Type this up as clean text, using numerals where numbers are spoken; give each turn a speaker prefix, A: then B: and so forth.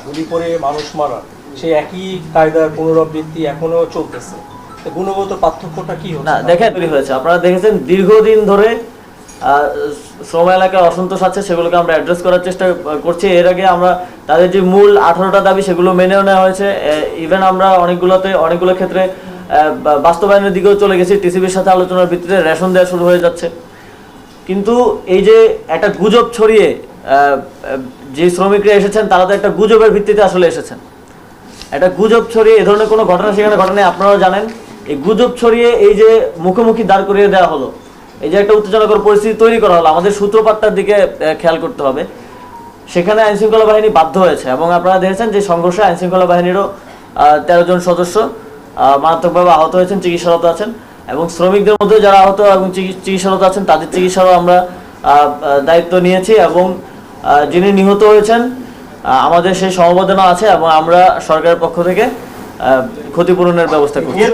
A: গুলি করে মানুষ মারা সেই একই কায়দার পুনরাবৃত্তি এখনো চলতেছে। গুণগত পার্থক্যটা কি হচ্ছে?
B: না দেখেন হয়েছে, আপনারা দেখেছেন দীর্ঘদিন ধরে শ্রম এলাকায় অসন্তোষ আছে, সেগুলোকে আমরা অ্যাড্রেস করার চেষ্টা করছি। এর আগে আমরা তাদের যে মূল 18টা দাবি সেগুলো মেনেও নেওয়া হয়েছে। ইভেন আমরা অনেকগুলো ক্ষেত্রে বাস্তবায়নের দিকেও চলে গেছি। টিসিবির সাথে আলোচনার ভিত্তিতে রেশন দেওয়া শুরু হয়ে যাচ্ছে। কিন্তু এই যে একটা গুজব ছড়িয়ে যে শ্রমিকরা এসেছেন তারা তো একটা গুজবের ভিত্তিতে আসলে এসেছেন। একটা গুজব ছড়িয়ে এ ধরনের কোনো ঘটনা সেখানে ঘটনা আপনারাও জানেন। এই গুজব ছড়িয়ে এই যে মুখোমুখি দাঁড় করিয়ে দেওয়া হলো, এই যে একটা উত্তেজনাকর পরিস্থিতি তৈরি করা হলো, আমাদের সূত্রপাতটার দিকে খেয়াল করতে হবে। সেখানে আইনশৃঙ্খলা বাহিনী বাধ্য হয়েছে এবং আপনারা দেখেছেন যে সংঘর্ষে আইনশৃঙ্খলা বাহিনীরও 13 জন সদস্য মারাত্মকভাবে আহত হয়েছেন, চিকিৎসারত আছেন। এবং শ্রমিকদের মধ্যে যারা আহত এবং চিকিৎসারত আছেন তাদের চিকিৎসারও আমরা দায়িত্ব নিয়েছি এবং যিনি নিহত হয়েছেন আমাদের সেই সমবেদনা আছে এবং আমরা সরকারের পক্ষ থেকে ক্ষতিপূরণের ব্যবস্থা করছি।